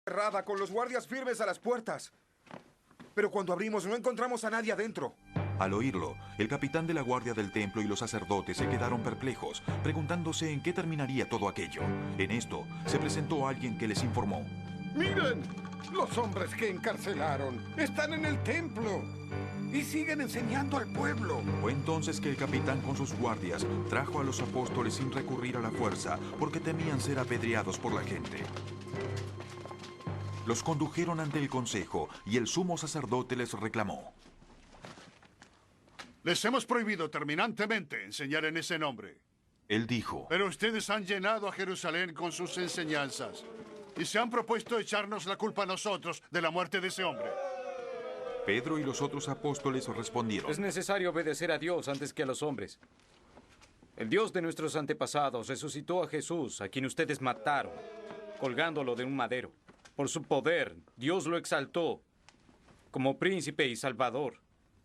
cerrada, con los guardias firmes a las puertas. Pero cuando abrimos no encontramos a nadie adentro. Al oírlo, el capitán de la guardia del templo y los sacerdotes se quedaron perplejos, preguntándose en qué terminaría todo aquello. En esto, se presentó alguien que les informó. ¡Miren! Los hombres que encarcelaron están en el templo y siguen enseñando al pueblo. Fue entonces que el capitán con sus guardias trajo a los apóstoles sin recurrir a la fuerza, porque temían ser apedreados por la gente. Los condujeron ante el consejo y el sumo sacerdote les reclamó. Les hemos prohibido terminantemente enseñar en ese nombre. Él dijo, Pero ustedes han llenado a Jerusalén con sus enseñanzas y se han propuesto echarnos la culpa a nosotros de la muerte de ese hombre. Pedro y los otros apóstoles respondieron. Es necesario obedecer a Dios antes que a los hombres. El Dios de nuestros antepasados resucitó a Jesús, a quien ustedes mataron, colgándolo de un madero. Por su poder, Dios lo exaltó como príncipe y salvador,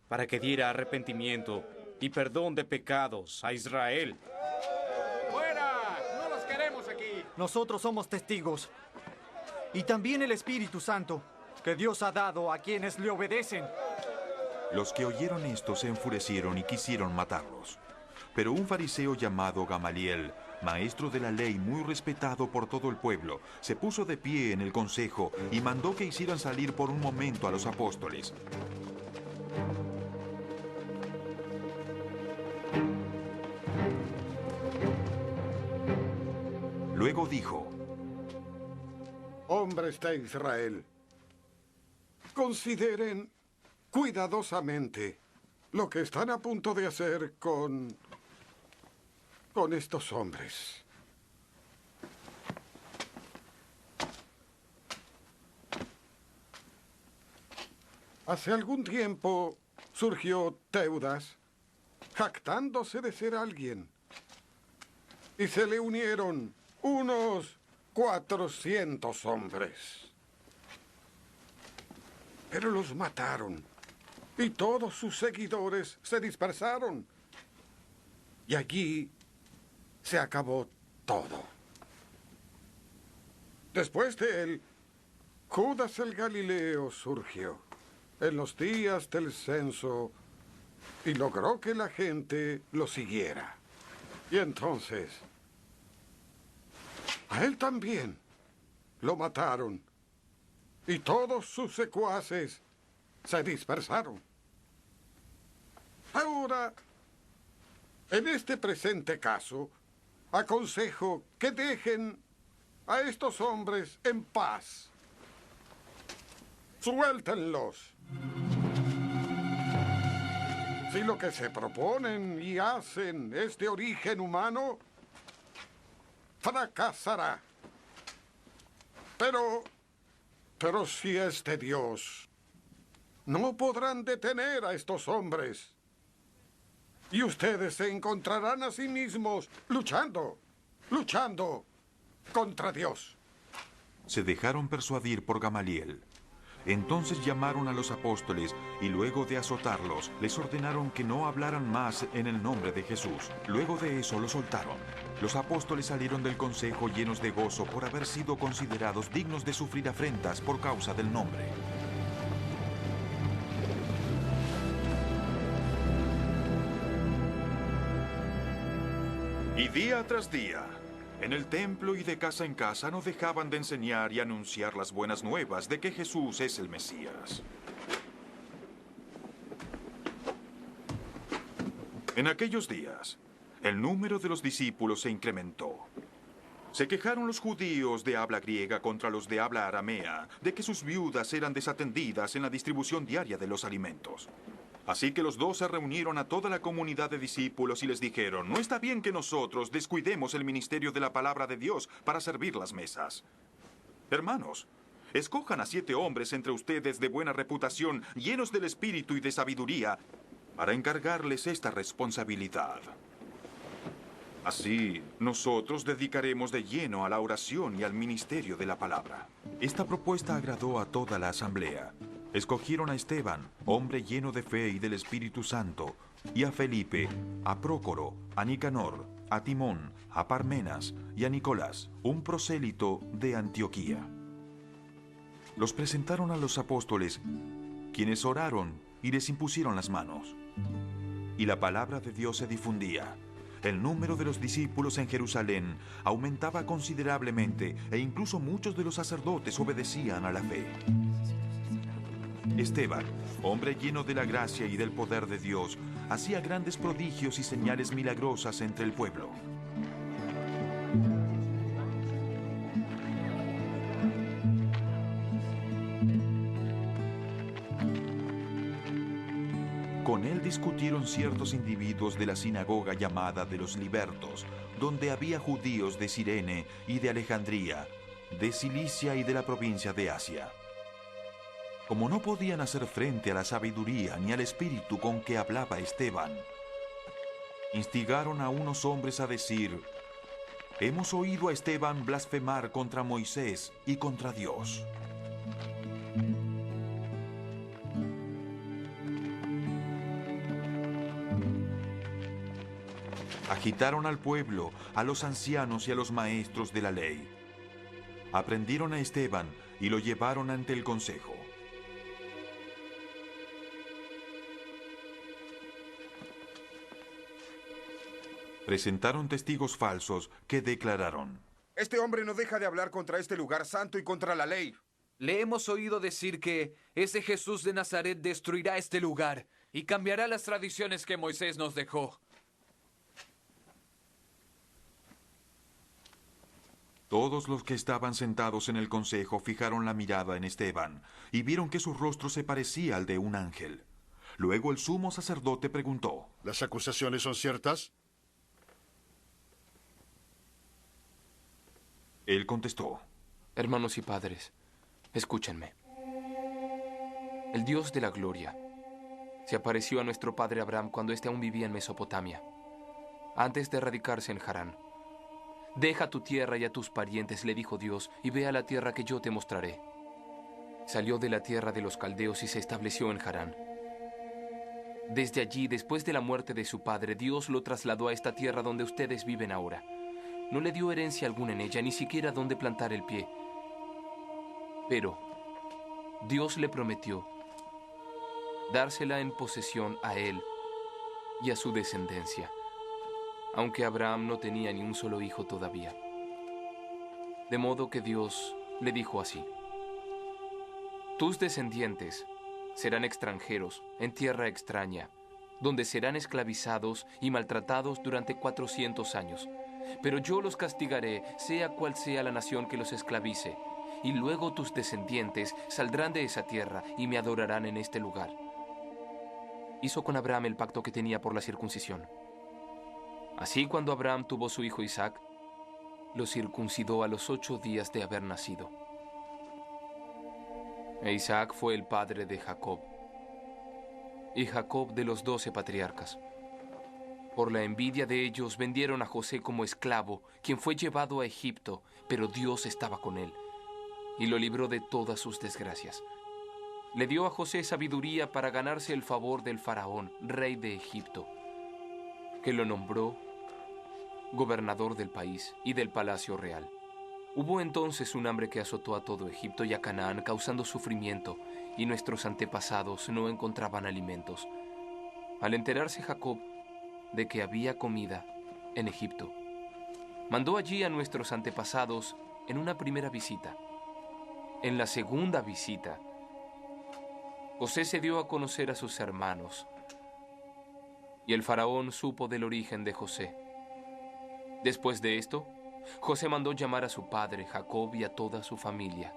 para que diera arrepentimiento y perdón de pecados a Israel. ¡Fuera! ¡No los queremos aquí! Nosotros somos testigos. Y también el Espíritu Santo, que Dios ha dado a quienes le obedecen. Los que oyeron esto se enfurecieron y quisieron matarlos. Pero un fariseo llamado Gamaliel, maestro de la ley muy respetado por todo el pueblo, se puso de pie en el consejo y mandó que hicieran salir por un momento a los apóstoles. Luego dijo: Hombres de Israel, consideren cuidadosamente lo que están a punto de hacer con estos hombres. Hace algún tiempo surgió Teudas, jactándose de ser alguien, y se le unieron unos 400 hombres. Pero los mataron, y todos sus seguidores se dispersaron. Y allí se acabó todo. Después de él, Judas el Galileo surgió en los días del censo y logró que la gente lo siguiera. Y entonces, a él también lo mataron, y todos sus secuaces se dispersaron. Ahora, en este presente caso, aconsejo que dejen a estos hombres en paz. Suéltenlos. Si lo que se proponen y hacen es de origen humano, fracasará. Pero si es de Dios, no podrán detener a estos hombres. Y ustedes se encontrarán a sí mismos luchando contra Dios. Se dejaron persuadir por Gamaliel. Entonces llamaron a los apóstoles y luego de azotarlos, les ordenaron que no hablaran más en el nombre de Jesús. Luego de eso los soltaron. Los apóstoles salieron del consejo llenos de gozo por haber sido considerados dignos de sufrir afrentas por causa del nombre. Y día tras día, en el templo y de casa en casa no dejaban de enseñar y anunciar las buenas nuevas de que Jesús es el Mesías. En aquellos días, el número de los discípulos se incrementó. Se quejaron los judíos de habla griega contra los de habla aramea de que sus viudas eran desatendidas en la distribución diaria de los alimentos. Así que los 12 reunieron a toda la comunidad de discípulos y les dijeron: no está bien que nosotros descuidemos el ministerio de la palabra de Dios para servir las mesas. Hermanos, escojan a 7 hombres entre ustedes de buena reputación, llenos del espíritu y de sabiduría, para encargarles esta responsabilidad. Así, nosotros dedicaremos de lleno a la oración y al ministerio de la palabra. Esta propuesta agradó a toda la asamblea. Escogieron a Esteban, hombre lleno de fe y del Espíritu Santo, y a Felipe, a Prócoro, a Nicanor, a Timón, a Parmenas y a Nicolás, un prosélito de Antioquía. Los presentaron a los apóstoles, quienes oraron y les impusieron las manos. Y la palabra de Dios se difundía. El número de los discípulos en Jerusalén aumentaba considerablemente e incluso muchos de los sacerdotes obedecían a la fe. Esteban, hombre lleno de la gracia y del poder de Dios, hacía grandes prodigios y señales milagrosas entre el pueblo. Con él discutieron ciertos individuos de la sinagoga llamada de los Libertos, donde había judíos de Cirene y de Alejandría, de Cilicia y de la provincia de Asia. Como no podían hacer frente a la sabiduría ni al espíritu con que hablaba Esteban, instigaron a unos hombres a decir: hemos oído a Esteban blasfemar contra Moisés y contra Dios. Agitaron al pueblo, a los ancianos y a los maestros de la ley. Aprendieron a Esteban y lo llevaron ante el consejo. Presentaron testigos falsos que declararon: Este hombre no deja de hablar contra este lugar santo y contra la ley. Le hemos oído decir que ese Jesús de Nazaret destruirá este lugar y cambiará las tradiciones que Moisés nos dejó. Todos los que estaban sentados en el consejo fijaron la mirada en Esteban y vieron que su rostro se parecía al de un ángel. Luego el sumo sacerdote preguntó: ¿Las acusaciones son ciertas? Él contestó: Hermanos y padres, escúchenme. El Dios de la gloria se apareció a nuestro padre Abraham cuando éste aún vivía en Mesopotamia, antes de radicarse en Harán. Deja tu tierra y a tus parientes, le dijo Dios, y ve a la tierra que yo te mostraré. Salió de la tierra de los caldeos y se estableció en Harán. Desde allí, después de la muerte de su padre, Dios lo trasladó a esta tierra donde ustedes viven ahora. No le dio herencia alguna en ella, ni siquiera donde plantar el pie. Pero Dios le prometió dársela en posesión a él y a su descendencia, aunque Abraham no tenía ni un solo hijo todavía. De modo que Dios le dijo así: tus descendientes serán extranjeros en tierra extraña, donde serán esclavizados y maltratados durante 400 años. Pero yo los castigaré, sea cual sea la nación que los esclavice, y luego tus descendientes saldrán de esa tierra y me adorarán en este lugar. Hizo con Abraham el pacto que tenía por la circuncisión. Así, cuando Abraham tuvo su hijo Isaac, lo circuncidó a los 8 días de haber nacido. E Isaac fue el padre de Jacob, y Jacob de los 12 patriarcas. Por la envidia de ellos vendieron a José como esclavo, quien fue llevado a Egipto, pero Dios estaba con él y lo libró de todas sus desgracias. Le dio a José sabiduría para ganarse el favor del faraón, rey de Egipto, que lo nombró gobernador del país y del palacio real. Hubo entonces un hambre que azotó a todo Egipto y a Canaán, causando sufrimiento, y nuestros antepasados no encontraban alimentos. Al enterarse Jacob de que había comida en Egipto, mandó allí a nuestros antepasados en una primera visita. En la segunda visita, José se dio a conocer a sus hermanos, y el faraón supo del origen de José. Después de esto, José mandó llamar a su padre Jacob y a toda su familia,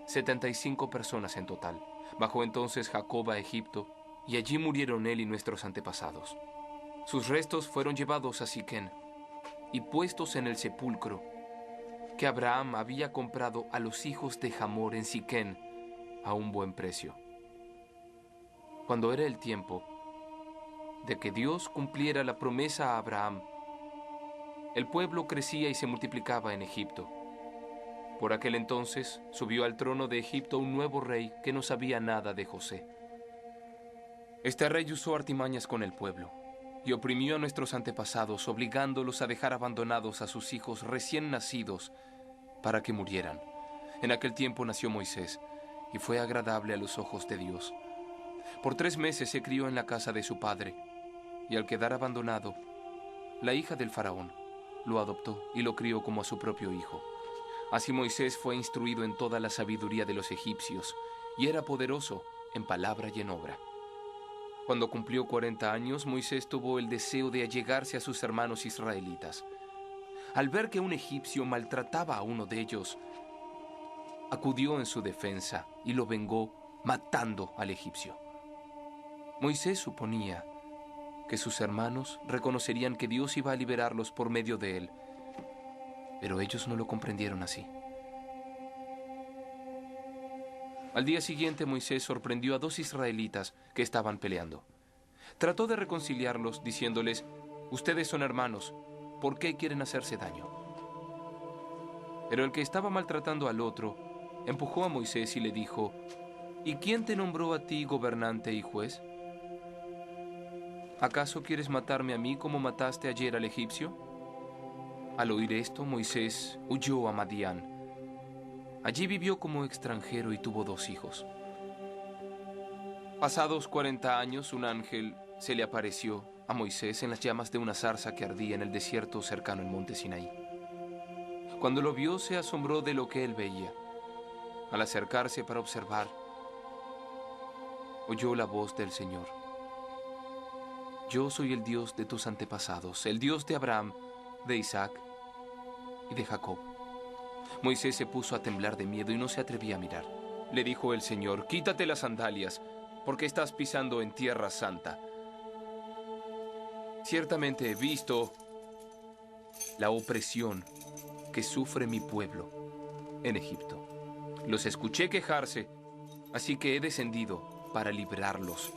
75 personas en total. Bajó entonces Jacob a Egipto, y allí murieron él y nuestros antepasados. Sus restos fueron llevados a Siquén y puestos en el sepulcro que Abraham había comprado a los hijos de Hamor en Siquén a un buen precio. Cuando era el tiempo de que Dios cumpliera la promesa a Abraham, el pueblo crecía y se multiplicaba en Egipto. Por aquel entonces subió al trono de Egipto un nuevo rey que no sabía nada de José. Este rey usó artimañas con el pueblo y oprimió a nuestros antepasados, obligándolos a dejar abandonados a sus hijos recién nacidos para que murieran. En aquel tiempo nació Moisés, y fue agradable a los ojos de Dios. Por 3 meses se crió en la casa de su padre, y al quedar abandonado, la hija del faraón lo adoptó y lo crió como a su propio hijo. Así Moisés fue instruido en toda la sabiduría de los egipcios, y era poderoso en palabra y en obra. Cuando cumplió 40 años, Moisés tuvo el deseo de allegarse a sus hermanos israelitas. Al ver que un egipcio maltrataba a uno de ellos, acudió en su defensa y lo vengó matando al egipcio. Moisés suponía que sus hermanos reconocerían que Dios iba a liberarlos por medio de él, pero ellos no lo comprendieron así. Al día siguiente, Moisés sorprendió a 2 israelitas que estaban peleando. Trató de reconciliarlos diciéndoles: ustedes son hermanos, ¿por qué quieren hacerse daño? Pero el que estaba maltratando al otro empujó a Moisés y le dijo: ¿y quién te nombró a ti gobernante y juez? ¿Acaso quieres matarme a mí como mataste ayer al egipcio? Al oír esto, Moisés huyó a Madián. Allí vivió como extranjero y tuvo 2 hijos. Pasados 40 años, un ángel se le apareció a Moisés en las llamas de una zarza que ardía en el desierto cercano al monte Sinaí. Cuando lo vio, se asombró de lo que él veía. Al acercarse para observar, oyó la voz del Señor: yo soy el Dios de tus antepasados, el Dios de Abraham, de Isaac y de Jacob. Moisés se puso a temblar de miedo y no se atrevía a mirar. Le dijo el Señor: quítate las sandalias, porque estás pisando en tierra santa. Ciertamente he visto la opresión que sufre mi pueblo en Egipto. Los escuché quejarse, así que he descendido para librarlos